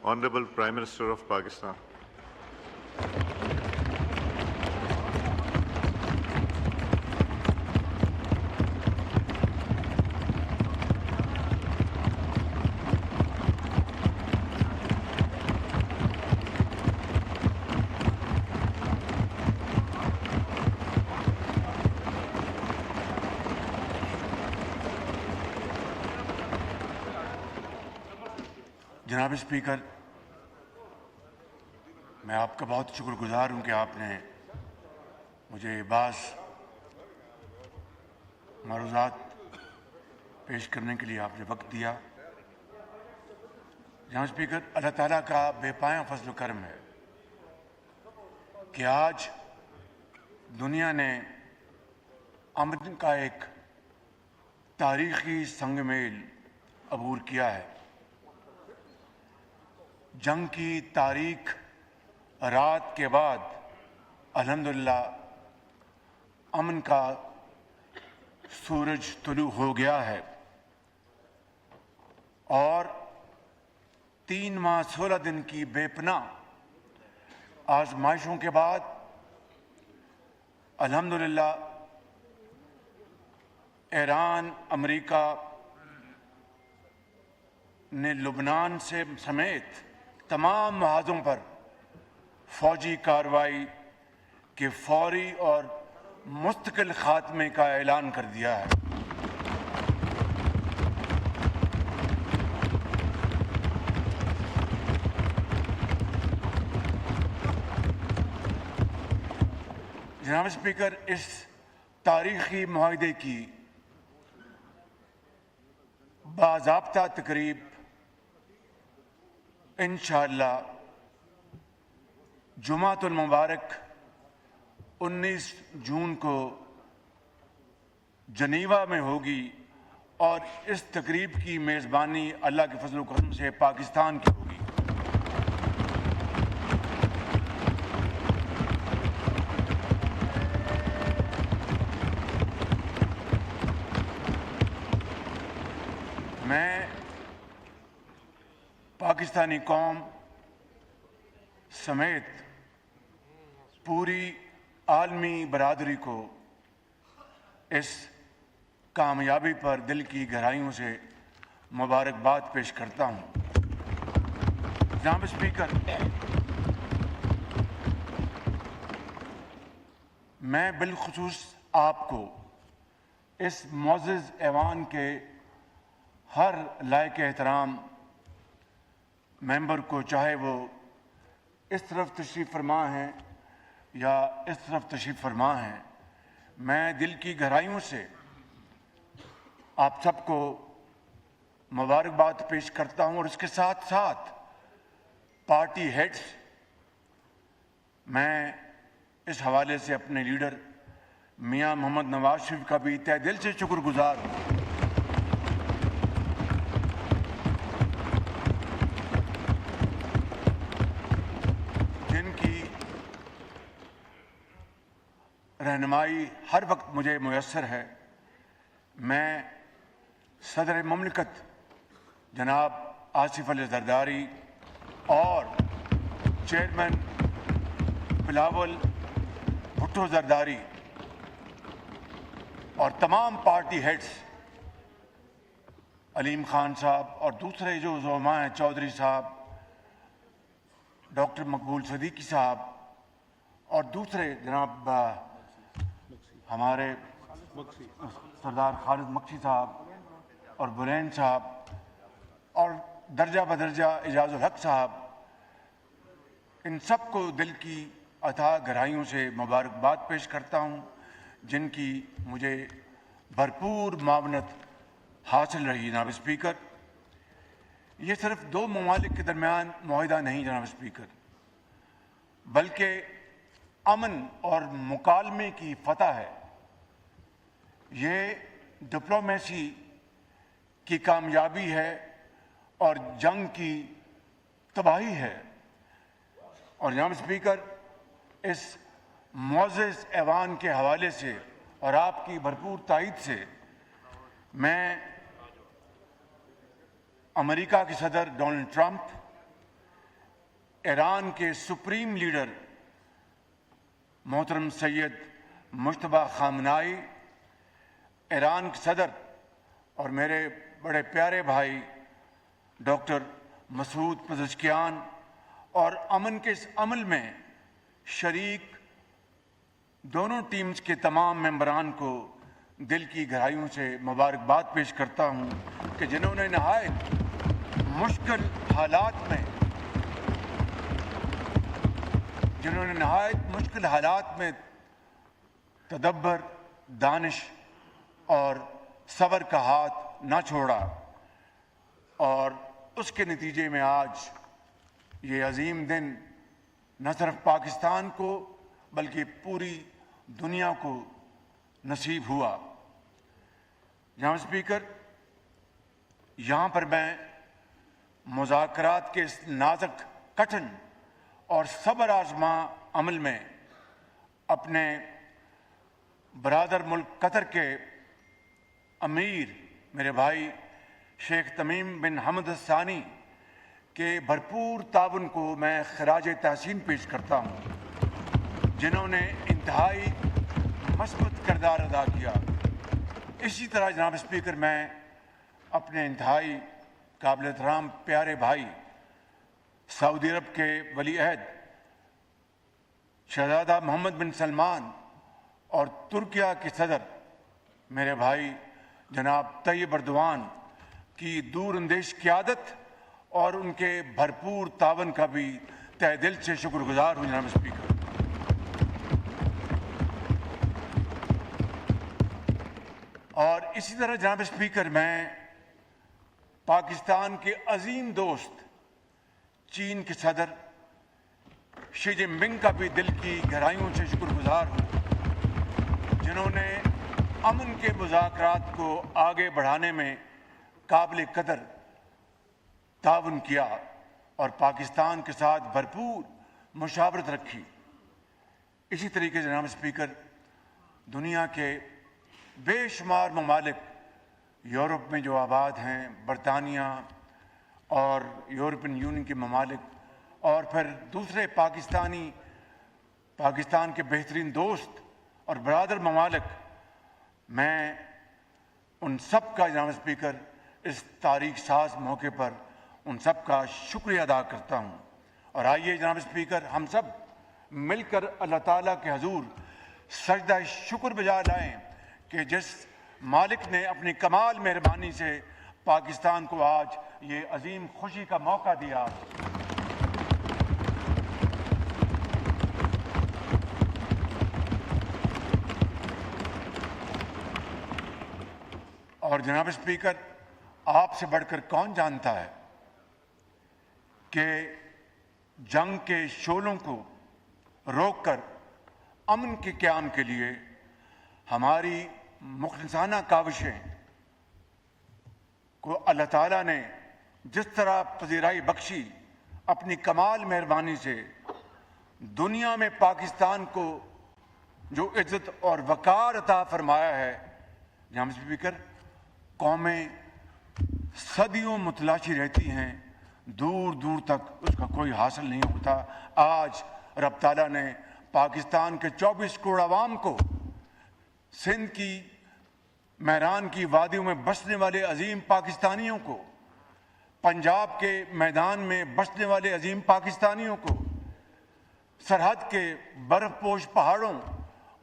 Honorable Prime Minister of Pakistan. جناب speaker, میں آپ کا بہت شکر گزار ہوں کہ آپ نے مجھے بعض معروضات پیش کرنے کے لیے آپ نے وقت دیا۔ جناب اسپیکر، اللہ تعالیٰ کا بے پایاں فضل و کرم ہے کہ آج دنیا نے امن کا ایک تاریخی سنگ میل عبور کیا ہے۔ جنگ کی تاریک رات کے بعد الحمدللہ امن کا سورج طلوع ہو گیا ہے، اور 3 ماہ 16 دن کی بے پناہ آزمائشوں کے بعد الحمدللہ ایران، امریکہ نے لبنان سے سمیت تمام محاذوں پر فوجی کارروائی کے فوری اور مستقل خاتمے کا اعلان کر دیا ہے۔ جناب اسپیکر، اس تاریخی معاہدے کی باضابطہ تقریب انشاءاللہ جمعۃ المبارک 19 جون کو جنیوا میں ہوگی، اور اس تقریب کی میزبانی اللہ کے فضل و کرم سے پاکستان کی ہوگی۔ میں پاکستانی قوم سمیت پوری عالمی برادری کو اس کامیابی پر دل کی گہرائیوں سے مبارکباد پیش کرتا ہوں۔ جناب اسپیکر، میں بالخصوص آپ کو اس معزز ایوان کے ہر لائق احترام ممبر کو، چاہے وہ اس طرف تشریف فرما ہیں یا اس طرف تشریف فرما ہیں، میں دل کی گہرائیوں سے آپ سب کو مبارکباد پیش کرتا ہوں، اور اس کے ساتھ ساتھ پارٹی ہیڈز، میں اس حوالے سے اپنے لیڈر میاں محمد نواز شریف کا بھی تہ دل سے شکر گزار ہوں، جن کی رہنمائی ہر وقت مجھے میسر ہے۔ میں صدر مملکت جناب آصف علی زرداری اور چیئرمین بلاول بھٹو زرداری اور تمام پارٹی ہیڈز، علیم خان صاحب اور دوسرے جو زعماء ہیں، چودھری صاحب، ڈاکٹر مقبول صدیقی صاحب اور دوسرے جناب ہمارے سردار خالد مکسی صاحب اور برین صاحب اور درجہ بدرجہ اعجاز الحق صاحب، ان سب کو دل کی اتھاہ گہرائیوں سے مبارکباد پیش کرتا ہوں، جن کی مجھے بھرپور معاونت حاصل رہی۔ جناب اسپیکر، یہ صرف 2 ممالک کے درمیان معاہدہ نہیں جناب اسپیکر، بلکہ امن اور مکالمے کی فتح ہے۔ یہ ڈپلومیسی کی کامیابی ہے اور جنگ کی تباہی ہے۔ اور جناب اسپیکر، اس معزز ایوان کے حوالے سے اور آپ کی بھرپور تائید سے میں امریکہ کے صدر ڈونلڈ ٹرمپ، ایران کے سپریم لیڈر محترم سید مجتبیٰ خامنائی، ایران کے صدر اور میرے بڑے پیارے بھائی ڈاکٹر مسعود پزشکیان اور امن کے اس عمل میں شریک دونوں ٹیمز کے تمام ممبران کو دل کی گہرائیوں سے مبارکباد پیش کرتا ہوں کہ جنہوں نے نہایت مشکل حالات میں تدبر، دانش اور صبر کا ہاتھ نہ چھوڑا، اور اس کے نتیجے میں آج یہ عظیم دن نہ صرف پاکستان کو بلکہ پوری دنیا کو نصیب ہوا۔ جناب اسپیکر، یہاں پر میں مذاکرات کے اس نازک، کٹھن اور صبر آزما عمل میں اپنے برادر ملک قطر کے امیر میرے بھائی شیخ تمیم بن حمد الثانی کے بھرپور تعاون کو میں خراج تحسین پیش کرتا ہوں، جنہوں نے انتہائی مثبت کردار ادا کیا۔ اسی طرح جناب اسپیکر، میں اپنے انتہائی قابل احترام پیارے بھائی سعودی عرب کے ولی عہد شہزادہ محمد بن سلمان اور ترکیہ کے صدر میرے بھائی جناب طیب اردوان کی دور اندیش قیادت اور ان کے بھرپور تعاون کا بھی تہ دل سے شکر گزار ہوں۔ جناب اسپیکر، اور اسی طرح جناب اسپیکر، میں پاکستان کے عظیم دوست چین کے صدر شی جن پنگ کا بھی دل کی گہرائیوں سے شکر گزار ہوں، جنہوں نے امن کے مذاکرات کو آگے بڑھانے میں قابل قدر تعاون کیا اور پاکستان کے ساتھ بھرپور مشاورت رکھی۔ اسی طریقے سے جناب اسپیکر، دنیا کے بے شمار ممالک یورپ میں جو آباد ہیں، برطانیہ اور یورپین یونین کے ممالک، اور پھر دوسرے پاکستان کے بہترین دوست اور برادر ممالک، میں ان سب کا جناب اسپیکر اس تاریخ ساز موقع پر ان سب کا شکریہ ادا کرتا ہوں۔ اور آئیے جناب اسپیکر، ہم سب مل کر اللہ تعالیٰ کے حضور سجدہ شکر بجا لائیں کہ جس مالک نے اپنی کمال مہربانی سے پاکستان کو آج یہ عظیم خوشی کا موقع دیا۔ اور جناب اسپیکر، آپ سے بڑھ کر کون جانتا ہے کہ جنگ کے شعلوں کو روک کر امن کے قیام کے لیے ہماری مخلصانہ کاوشیں کو اللہ تعالیٰ نے جس طرح پذیرائی بخشی، اپنی کمال مہربانی سے دنیا میں پاکستان کو جو عزت اور وقار عطا فرمایا ہے، جناب اسپیکر، قومیں صدیوں متلاشی رہتی ہیں، دور دور تک اس کا کوئی حاصل نہیں ہوتا۔ آج رب تعالیٰ نے پاکستان کے 24 کروڑ عوام کو، سندھ کی میران کی وادیوں میں بسنے والے عظیم پاکستانیوں کو، پنجاب کے میدان میں بسنے والے عظیم پاکستانیوں کو، سرحد کے برف پوش پہاڑوں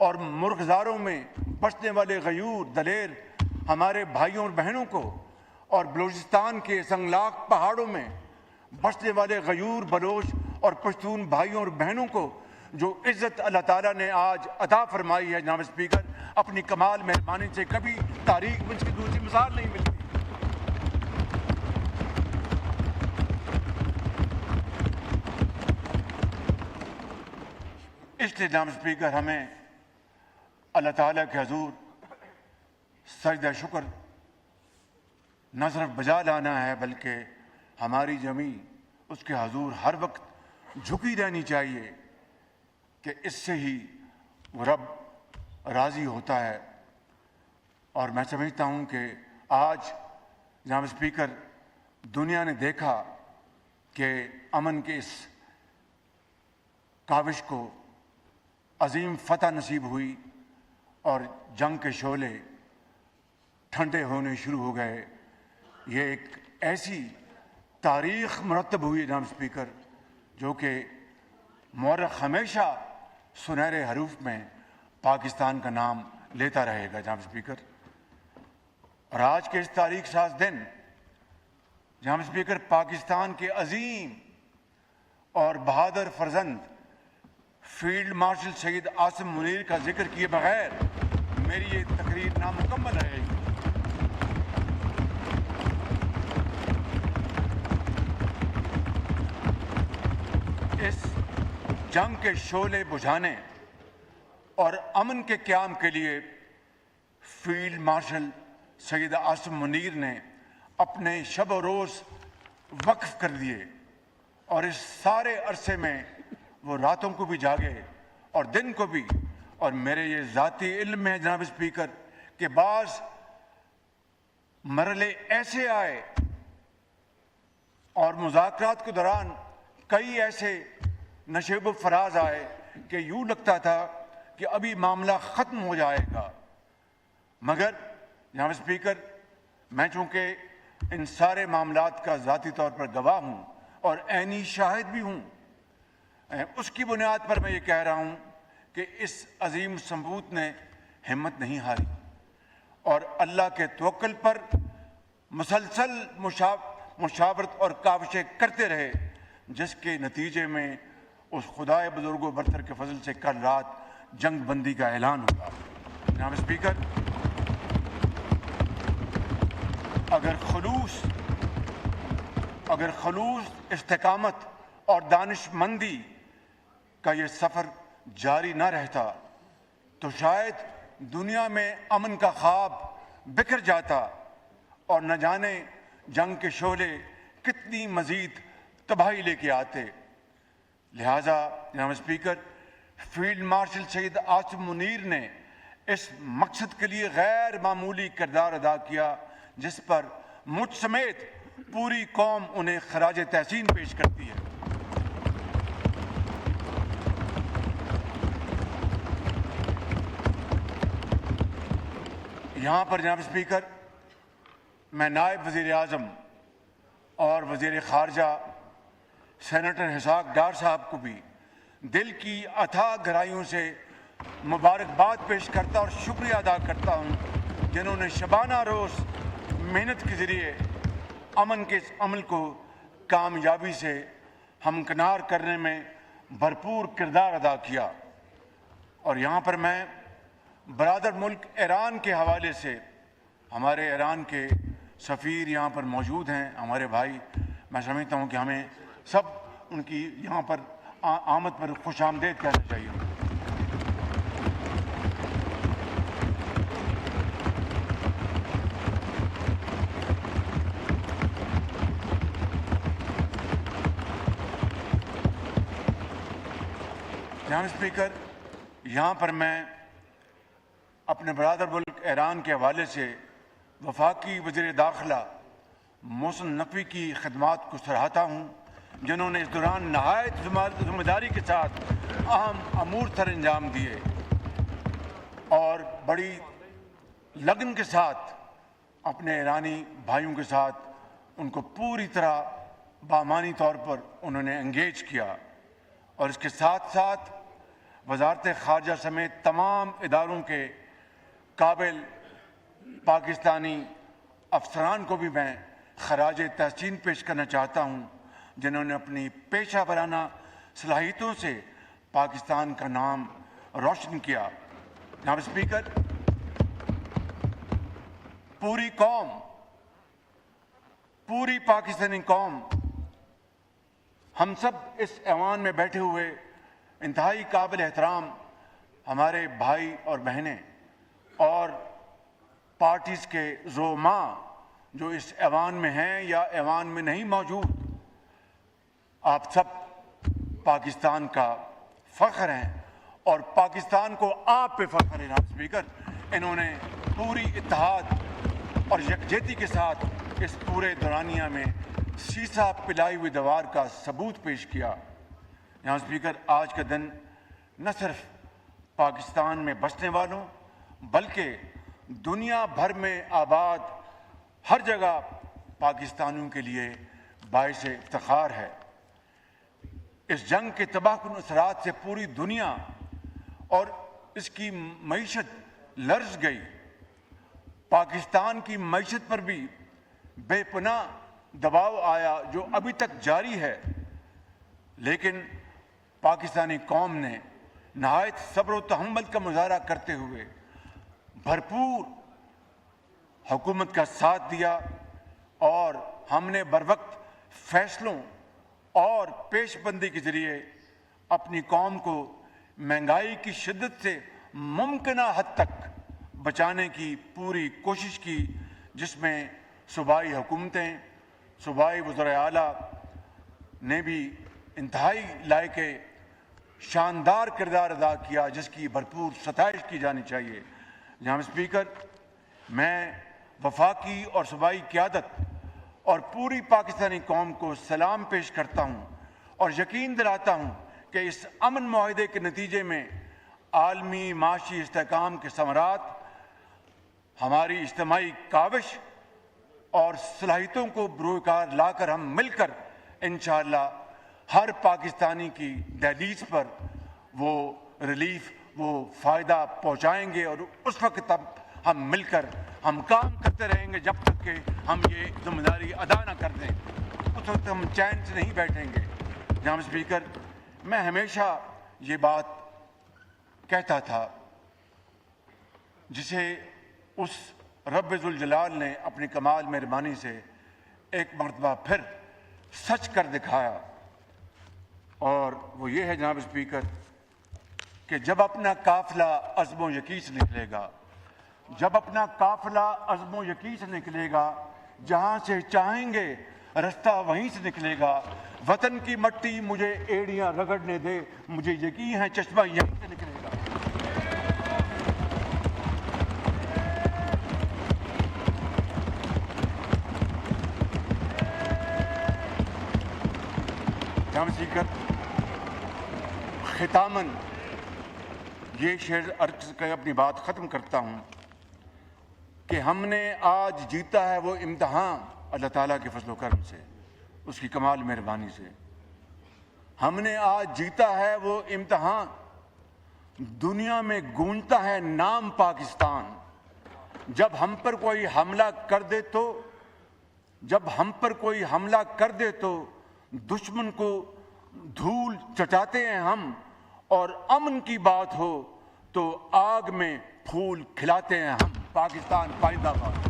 اور مرغزاروں میں بسنے والے غیور دلیر ہمارے بھائیوں اور بہنوں کو، اور بلوچستان کے سنگلاق پہاڑوں میں بسنے والے غیور بلوچ اور پشتون بھائیوں اور بہنوں کو جو عزت اللہ تعالیٰ نے آج عطا فرمائی ہے، جناب اسپیکر، اپنی کمال مہربانی سے کبھی تاریخ میں اس کی دوسری مثال نہیں ملتی۔ اس لیے جناب اسپیکر، ہمیں اللہ تعالیٰ کے حضور سجدہ شکر نہ صرف بجا لانا ہے، بلکہ ہماری جمی اس کے حضور ہر وقت جھکی رہنی چاہیے کہ اس سے ہی وہ رب راضی ہوتا ہے۔ اور میں سمجھتا ہوں کہ آج جناب اسپیکر، دنیا نے دیکھا کہ امن کے اس کاوش کو عظیم فتح نصیب ہوئی اور جنگ کے شعلے ٹھنڈے ہونے شروع ہو گئے. یہ ایک ایسی تاریخ مرتب ہوئی جناب اسپیکر جو کہ مورخ ہمیشہ سنہرے حروف میں پاکستان کا نام لیتا رہے گا جناب اسپیکر. اور آج کے اس تاریخ ساز دن جناب اسپیکر پاکستان کے عظیم اور بہادر فرزند فیلڈ مارشل سید عاصم منیر کا ذکر کیے بغیر میری یہ تقریر نامکمل رہے گی. اس جنگ کے شعلے بجھانے اور امن کے قیام کے لیے فیلڈ مارشل سید عاصم منیر نے اپنے شب و روز وقف کر دیے اور اس سارے عرصے میں وہ راتوں کو بھی جاگے اور دن کو بھی. اور میرے یہ ذاتی علم ہے جناب اسپیکر کہ بعض مرحلے ایسے آئے اور مذاکرات کے دوران کئی ایسے نشیب و فراز آئے کہ یوں لگتا تھا کہ ابھی معاملہ ختم ہو جائے گا. مگر جناب اسپیکر میں چونکہ ان سارے معاملات کا ذاتی طور پر گواہ ہوں اور عینی شاہد بھی ہوں، اس کی بنیاد پر میں یہ کہہ رہا ہوں کہ اس عظیم ثبوت نے ہمت نہیں ہاری اور اللہ کے توکل پر مسلسل مشاورت اور کاوشیں کرتے رہے، جس کے نتیجے میں اس خدائے بزرگ و برتر کے فضل سے کل رات جنگ بندی کا اعلان ہوگا. جناب اسپیکر اگر خلوص استقامت اور دانش مندی کا یہ سفر جاری نہ رہتا تو شاید دنیا میں امن کا خواب بکھر جاتا اور نہ جانے جنگ کے شعلے کتنی مزید تباہی لے کے آتے. لہٰذا جناب speaker field marshal Syed Asim Munir نے اس مقصد کے لیے غیر معمولی کردار ادا کیا جس پر مجھ سمیت پوری قوم انہیں خراج تحسین پیش کرتی ہے. یہاں پر جناب اسپیکر میں نائب وزیر اعظم اور وزیر خارجہ سینیٹر اسحاق ڈار صاحب کو بھی دل کی اتھاہ گہرائیوں سے مبارکباد پیش کرتا اور شکریہ ادا کرتا ہوں جنہوں نے شبانہ روز محنت کے ذریعے امن کے اس عمل کو کامیابی سے ہمکنار کرنے میں بھرپور کردار ادا کیا. اور یہاں پر میں برادر ملک ایران کے حوالے سے ہمارے ایران کے سفیر یہاں پر موجود ہیں، ہمارے بھائی، میں سمجھتا ہوں کہ ہمیں سب ان کی یہاں پر آمد پر خوش آمدید کہنا چاہیے. جناب اسپیکر یہاں پر میں اپنے برادر ملک ایران کے حوالے سے وفاقی وزیر داخلہ محسن نقوی کی خدمات کو سراہتا ہوں جنہوں نے اس دوران نہایت ذمہ داری کے ساتھ اہم امور سر انجام دیے اور بڑی لگن کے ساتھ اپنے ایرانی بھائیوں کے ساتھ ان کو پوری طرح بامانی طور پر انہوں نے انگیج کیا. اور اس کے ساتھ ساتھ وزارت خارجہ سمیت تمام اداروں کے قابل پاکستانی افسران کو بھی میں خراج تحسین پیش کرنا چاہتا ہوں جنہوں نے اپنی پیشہ ورانہ صلاحیتوں سے پاکستان کا نام روشن کیا. جناب اسپیکر پوری قوم، پوری پاکستانی قوم، ہم سب اس ایوان میں بیٹھے ہوئے انتہائی قابل احترام ہمارے بھائی اور بہنیں اور پارٹیز کے زعماء جو اس ایوان میں ہیں یا ایوان میں نہیں موجود، آپ سب پاکستان کا فخر ہیں اور پاکستان کو آپ پہ فخر ہے. جناب اسپیکر انہوں نے پوری اتحاد اور یکجہتی کے ساتھ اس پورے دورانیہ میں سیسا پلائی ہوئی دیوار کا ثبوت پیش کیا. جناب اسپیکر، آج کا دن نہ صرف پاکستان میں بسنے والوں بلکہ دنیا بھر میں آباد ہر جگہ پاکستانیوں کے لیے باعث افتخار ہے۔ اس جنگ کے تباہ کن اثرات سے پوری دنیا اور اس کی معیشت لرز گئی۔ پاکستان کی معیشت پر بھی بے پناہ دباؤ آیا جو ابھی تک جاری ہے، لیکن پاکستانی قوم نے نہایت صبر و تحمل کا مظاہرہ کرتے ہوئے بھرپور حکومت کا ساتھ دیا اور ہم نے بروقت فیصلوں اور پیش بندی کے ذریعے اپنی قوم کو مہنگائی کی شدت سے ممکنہ حد تک بچانے کی پوری کوشش کی، جس میں صوبائی حکومتیں، صوبائی وزرائے اعلیٰ نے بھی انتہائی لائق شاندار کردار ادا کیا، جس کی بھرپور ستائش کی جانی چاہیے۔ جناب اسپیکر، میں وفاقی اور صوبائی قیادت اور پوری پاکستانی قوم کو سلام پیش کرتا ہوں اور یقین دلاتا ہوں کہ اس امن معاہدے کے نتیجے میں عالمی معاشی استحکام کے ثمرات ہماری اجتماعی کاوش اور صلاحیتوں کو بروئے کار لا کر ہم مل کر انشاءاللہ ہر پاکستانی کی دہلیز پر وہ ریلیف، وہ فائدہ پہنچائیں گے، اور اس وقت تب ہم مل کر ہم کام کرتے رہیں گے جب تک کہ ہم یہ ذمہ داری ادا نہ کر دیں۔ اس وقت ہم چین سے نہیں بیٹھیں گے۔ جناب اسپیکر، میں ہمیشہ یہ بات کہتا تھا جسے اس رب ذوالجلال نے اپنی کمال مہربانی سے ایک مرتبہ پھر سچ کر دکھایا، اور وہ یہ ہے جناب اسپیکر کہ جب اپنا قافلہ عزم و یقین سے نکلے گا، جب اپنا قافلہ عزم و یقین سے نکلے گا، جہاں سے چاہیں گے رستہ وہیں سے نکلے گا۔ وطن کی مٹی مجھے ایڑیاں رگڑنے دے، مجھے یقین ہے چشمہ یہیں سے نکلے گا۔ جناب اسپیکر، ختاماً یہ شعر عرض کر اپنی بات ختم کرتا ہوں کہ ہم نے آج جیتا ہے وہ امتحان اللہ تعالیٰ کے فضل و کرم سے، اس کی کمال مہربانی سے۔ ہم نے آج جیتا ہے وہ امتحان، دنیا میں گونجتا ہے نام پاکستان۔ جب ہم پر کوئی حملہ کر دے تو دشمن کو دھول چٹاتے ہیں ہم، اور امن کی بات ہو تو آگ میں پھول کھلاتے ہیں ہم۔ پاکستان پائندہ باد۔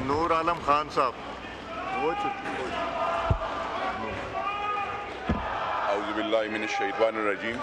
نور عالم خان صاحب۔ اعوذ باللہ من الشیطان الرجیم۔